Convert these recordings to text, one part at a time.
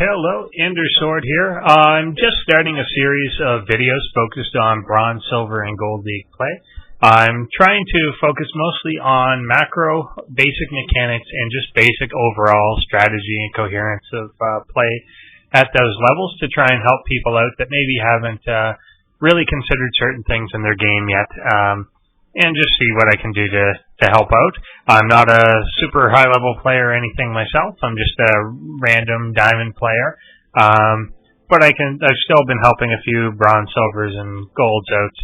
Hello, EnderSword here. I'm just starting a series of videos focused on Bronze, Silver, and Gold League play. I'm trying to focus mostly on macro, basic mechanics, and just basic overall strategy and coherence of play at those levels to try and help people out that maybe haven't really considered certain things in their game yet, and just see what I can do to help out. I'm not a super high-level player or anything myself. I'm just a random diamond player. But I've still been helping a few bronze, silvers, and golds out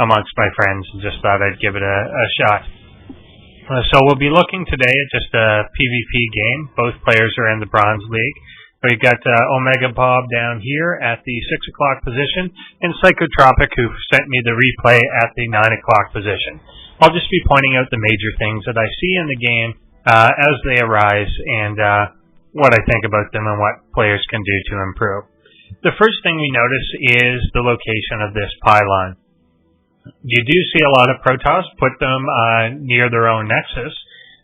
amongst my friends, and just thought I'd give it a shot. So we'll be looking today at just a PvP game. Both players are in the Bronze League. We've got OmegaBob down here at the 6 o'clock position, and Psychotropic, who sent me the replay at the 9 o'clock position. I'll just be pointing out the major things that I see in the game as they arise, and what I think about them and what players can do to improve. The first thing we notice is the location of this pylon. You do see a lot of Protoss put them near their own nexus,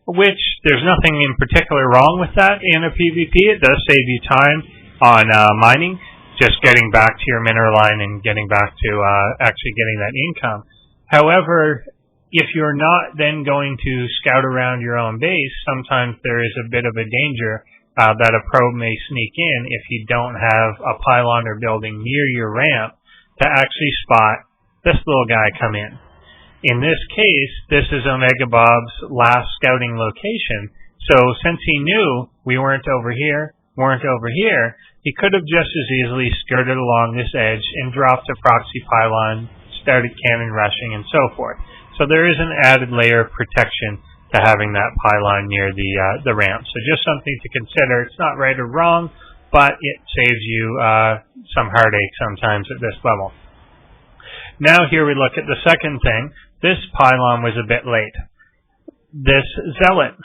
which there's nothing in particular wrong with that in a PvP. It does save you time on mining, just getting back to your mineral line and getting back to actually getting that income. However, if you're not then going to scout around your own base, sometimes there is a bit of a danger that a probe may sneak in if you don't have a pylon or building near your ramp to actually spot this little guy come in. In this case, this is OmegaBob's last scouting location, so since he knew we weren't over here, he could have just as easily skirted along this edge and dropped a proxy pylon, started cannon rushing, and so forth. So there is an added layer of protection to having that pylon near the ramp. So just something to consider. It's not right or wrong, but it saves you some heartache sometimes at this level. Now here we look at the second thing. This pylon was a bit late. This zealot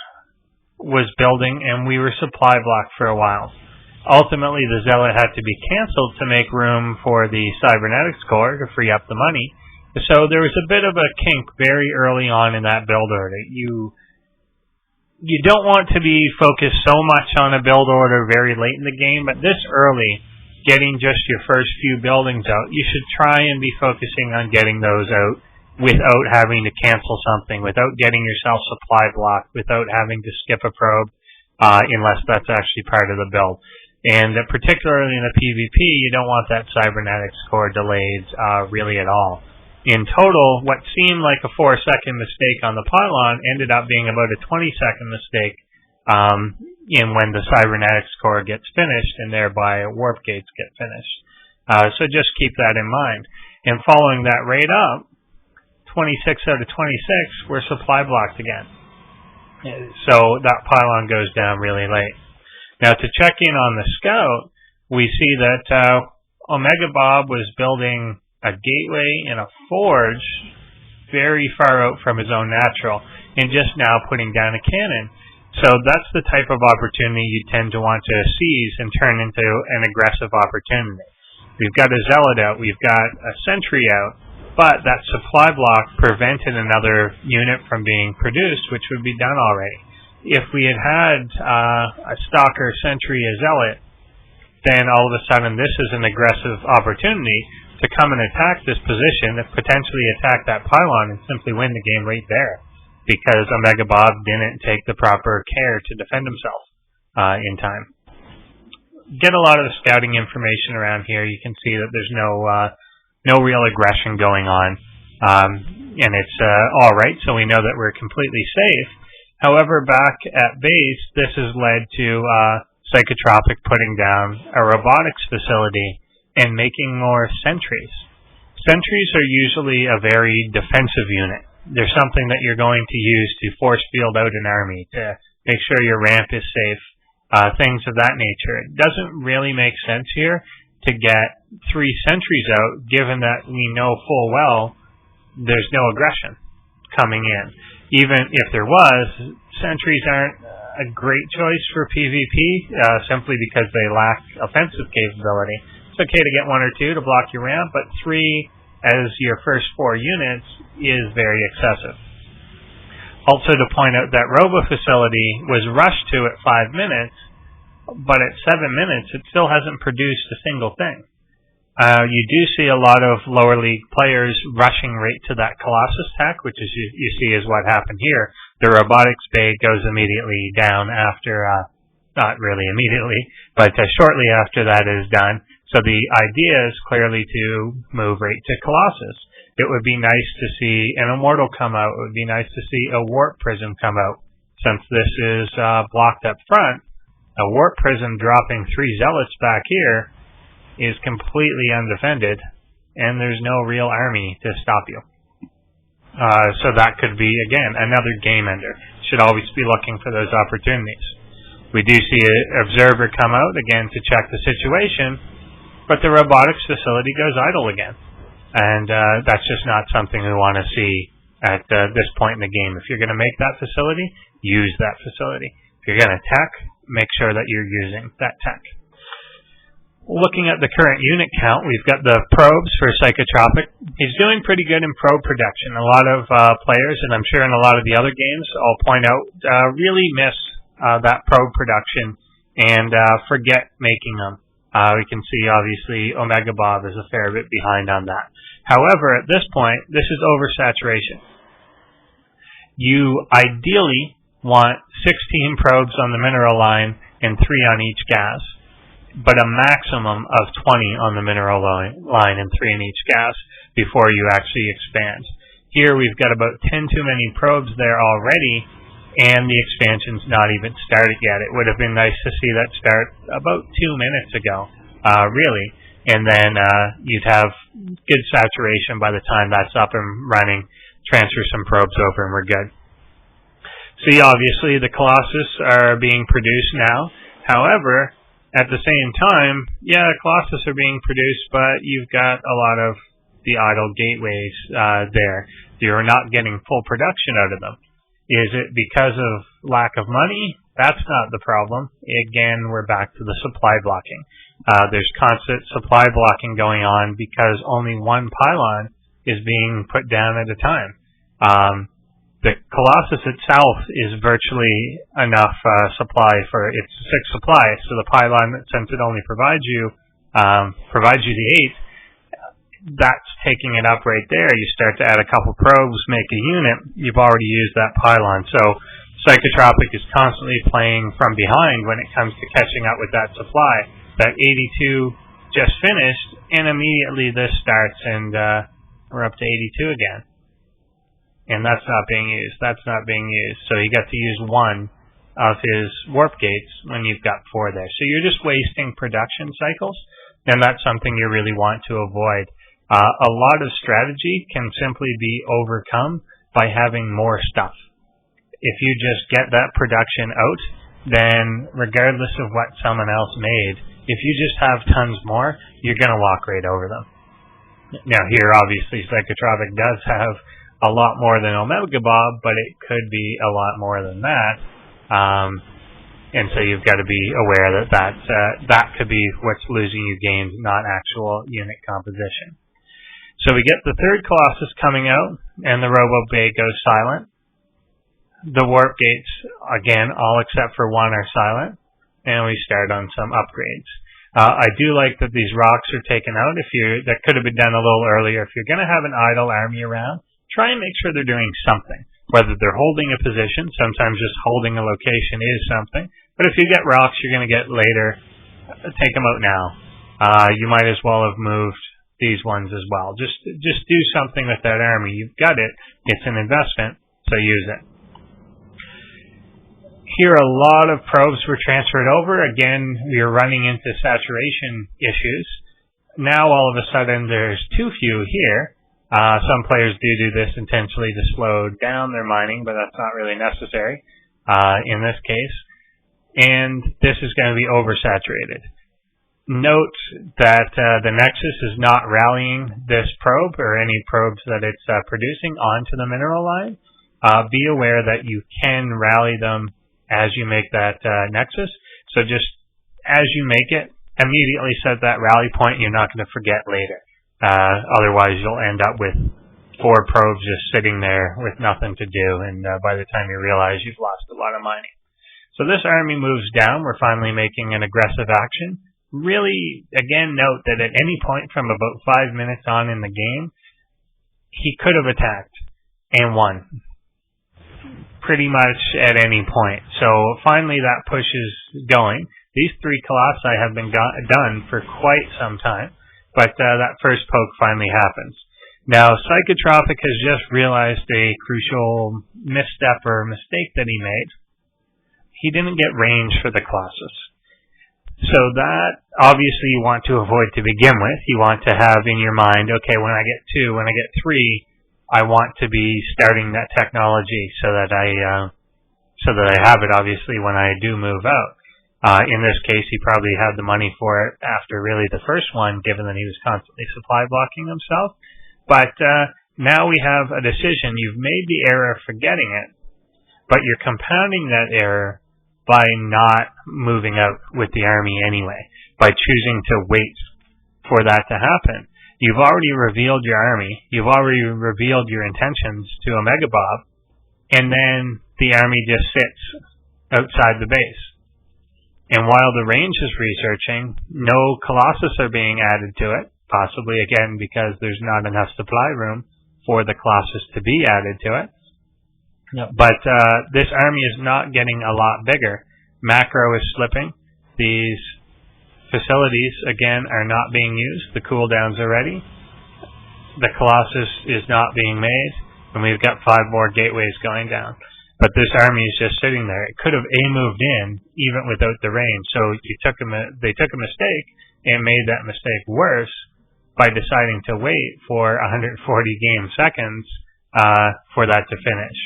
was building and we were supply blocked for a while. Ultimately, the zealot had to be canceled to make room for the cybernetics core to free up the money. So there was a bit of a kink very early on in that build order. You don't want to be focused so much on a build order very late in the game, but this early, getting just your first few buildings out, you should try and be focusing on getting those out without having to cancel something, without getting yourself supply blocked, without having to skip a probe, unless that's actually part of the build. And particularly in a PvP, you don't want that cybernetics core delayed really at all. In total, what seemed like a 4-second mistake on the pylon ended up being about a 20-second mistake in when the cybernetics core gets finished, and thereby warp gates get finished. So just keep that in mind. And following that rate up, 26 out of 26 were supply blocked again. So that pylon goes down really late. Now to check in on the scout, we see that OmegaBob was building a gateway and a forge very far out from his own natural, and just now putting down a cannon. So that's the type of opportunity you tend to want to seize and turn into an aggressive opportunity. We've got a zealot out, we've got a sentry out, but that supply block prevented another unit from being produced, which would be done already. If we had had a stalker, sentry, a zealot, then all of a sudden this is an aggressive opportunity to come and attack this position, potentially attack that pylon, and simply win the game right there, because OmegaBob didn't take the proper care to defend himself in time. Get a lot of the scouting information around here. You can see that there's no real aggression going on, and it's all right, so we know that we're completely safe. However, back at base, this has led to Psychotropic putting down a robotics facility and making more sentries. Sentries are usually a very defensive unit. They're something that you're going to use to force field out an army, to make sure your ramp is safe, things of that nature. It doesn't really make sense here to get 3 sentries out, given that we know full well there's no aggression coming in. Even if there was, sentries aren't a great choice for PvP, simply because they lack offensive capability. It's okay to get 1 or 2 to block your ramp, but 3 as your first 4 units is very excessive. Also to point out that Robo facility was rushed to at 5 minutes but at 7 minutes, it still hasn't produced a single thing. You do see a lot of lower league players rushing right to that Colossus tech, which is you see is what happened here. The robotics bay goes immediately down after, not really immediately, but shortly after that is done. So the idea is clearly to move right to Colossus. It would be nice to see an Immortal come out. It would be nice to see a Warp Prism come out. Since this is blocked up front, a Warp Prism dropping 3 Zealots back here is completely undefended, and there's no real army to stop you. So that could be, again, another game ender. Should always be looking for those opportunities. We do see an Observer come out, again, to check the situation, but the robotics facility goes idle again. And that's just not something we want to see at this point in the game. If you're going to make that facility, use that facility. If you're going to tech, make sure that you're using that tech. Looking at the current unit count, we've got the probes for Psychotropic. He's doing pretty good in probe production. A lot of players, and I'm sure in a lot of the other games, I'll point out, really miss that probe production and forget making them. We can see, obviously, OmegaBob is a fair bit behind on that. However, at this point, this is oversaturation. You ideally want 16 probes on the mineral line and 3 on each gas, but a maximum of 20 on the mineral line and 3 in each gas before you actually expand. Here we've got about 10 too many probes there already, and the expansion's not even started yet. It would have been nice to see that start about 2 minutes ago, really, and then you'd have good saturation by the time that's up and running, transfer some probes over, and we're good. See, obviously, the Colossus are being produced now. However, at the same time, yeah, Colossus are being produced, but you've got a lot of the idle gateways there. You're not getting full production out of them. Is it because of lack of money? That's not the problem. Again, we're back to the supply blocking. There's constant supply blocking going on because only one pylon is being put down at a time. The Colossus itself is virtually enough supply for its 6 supply. So the pylon, since it only provides you the 8, that's taking it up right there. You start to add a couple probes, make a unit, you've already used that pylon. So Psychotropic is constantly playing from behind when it comes to catching up with that supply. That 82 just finished, and immediately this starts, and we're up to 82 again. And that's not being used. That's not being used. So you got to use 1 of his warp gates when you've got 4 there. So you're just wasting production cycles, and that's something you really want to avoid. A lot of strategy can simply be overcome by having more stuff. If you just get that production out, then regardless of what someone else made, if you just have tons more, you're going to walk right over them. Now here, obviously, Psychotropic does have a lot more than OmegaBob, but it could be a lot more than that. And so you've got to be aware that that could be what's losing you games, not actual unit composition. So we get the 3rd Colossus coming out, and the Robo Bay goes silent. The warp gates, again, all except for 1 are silent, and we start on some upgrades. I do like that these rocks are taken out. That could have been done a little earlier. If you're going to have an idle army around, try and make sure they're doing something. Whether they're holding a position, sometimes just holding a location is something. But if you get rocks you're going to get later, take them out now. You might as well have moved these ones as well. Just do something with that army. You've got it. It's an investment, so use it. Here a lot of probes were transferred over. Again, you're running into saturation issues. Now all of a sudden there's too few here. Some players do this intentionally to slow down their mining, but that's not really necessary in this case. And this is going to be oversaturated. Note that the Nexus is not rallying this probe or any probes that it's producing onto the mineral line. Be aware that you can rally them as you make that Nexus. So just as you make it, immediately set that rally point. You're not going to forget later. Otherwise, you'll end up with 4 probes just sitting there with nothing to do, and by the time you realize you've lost a lot of mining. So this army moves down. We're finally making an aggressive action. Really, again, note that at any point from about 5 minutes on in the game, he could have attacked and won. Pretty much at any point. So finally that push is going. These 3 colossi have been done for quite some time, but that first poke finally happens. Now, Psychotropic has just realized a crucial misstep or mistake that he made. He didn't get range for the colossus. So that, obviously, you want to avoid to begin with. You want to have in your mind, okay, when I get 2, when I get 3, I want to be starting that technology so that I have it, obviously, when I do move out. In this case, he probably had the money for it after really the first one, given that he was constantly supply blocking himself. But now we have a decision. You've made the error of forgetting it, but you're compounding that error by not moving out with the army anyway, by choosing to wait for that to happen. You've already revealed your army. You've already revealed your intentions to OmegaBob, and then the army just sits outside the base. And while the range is researching, no Colossus are being added to it, possibly again because there's not enough supply room for the Colossus to be added to it. But this army is not getting a lot bigger. Macro is slipping. These facilities, again, are not being used. The cooldowns are ready. The Colossus is not being made. And we've got 5 more gateways going down. But this army is just sitting there. It could have moved in even without the range. So they took a mistake and made that mistake worse by deciding to wait for 140 game seconds for that to finish.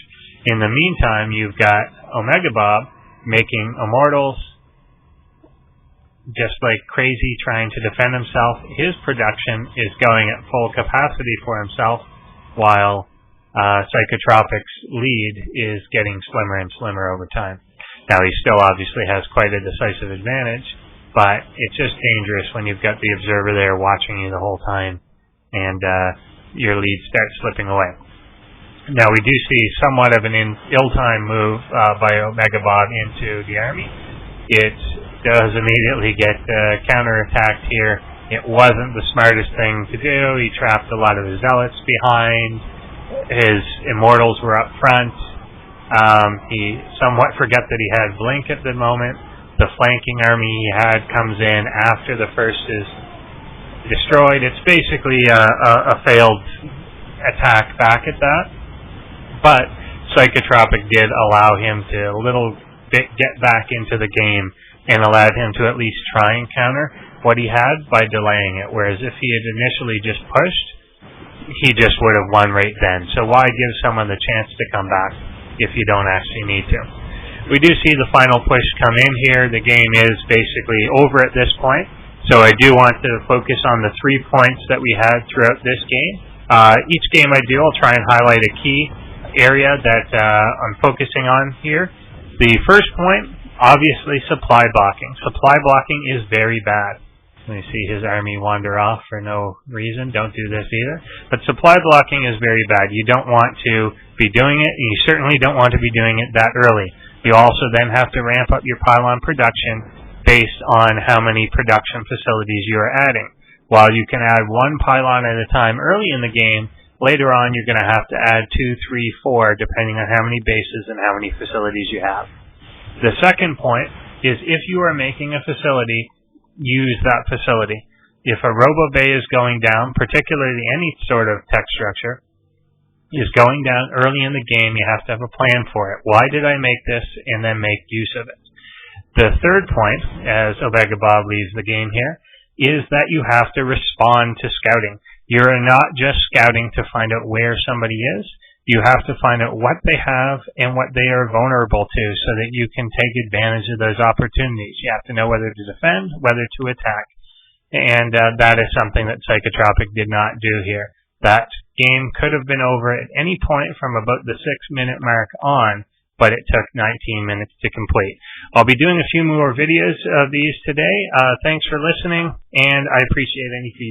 In the meantime, you've got OmegaBob making immortals just like crazy, trying to defend himself. His production is going at full capacity for himself, while Psychotropic's lead is getting slimmer and slimmer over time. Now, he still obviously has quite a decisive advantage, but it's just dangerous when you've got the observer there watching you the whole time and your lead starts slipping away. Now, we do see somewhat of an ill-timed move by OmegaBob into the army. It does immediately get counterattacked here. It wasn't the smartest thing to do. He trapped a lot of his zealots behind. His immortals were up front. He somewhat forgot that he had Blink at the moment. The flanking army he had comes in after the first is destroyed. It's basically a failed attack back at that. But Psychotropic did allow him to a little bit get back into the game and allowed him to at least try and counter what he had by delaying it. Whereas if he had initially just pushed, he just would have won right then. So why give someone the chance to come back if you don't actually need to? We do see the final push come in here. The game is basically over at this point. So I do want to focus on the 3 points that we had throughout this game. Each game I do, I'll try and highlight a key area that I'm focusing on here. The first point, obviously, supply blocking. Supply blocking is very bad. Let me see his army wander off for no reason. Don't do this either. But supply blocking is very bad. You don't want to be doing it, and you certainly don't want to be doing it that early. You also then have to ramp up your pylon production based on how many production facilities you are adding. While you can add 1 pylon at a time early in the game, later on you're going to have to add 2, 3, 4, depending on how many bases and how many facilities you have. The second point is if you are making a facility, use that facility. If a robo bay is going down, particularly any sort of tech structure, is going down early in the game, you have to have a plan for it. Why did I make this? And then make use of it. The third point, as OmegaBob leaves the game here, is that you have to respond to scouting. You're not just scouting to find out where somebody is. You have to find out what they have and what they are vulnerable to so that you can take advantage of those opportunities. You have to know whether to defend, whether to attack. And that is something that Psychotropic did not do here. That game could have been over at any point from about the 6-minute mark on, but it took 19 minutes to complete. I'll be doing a few more videos of these today. Thanks for listening, and I appreciate any feedback.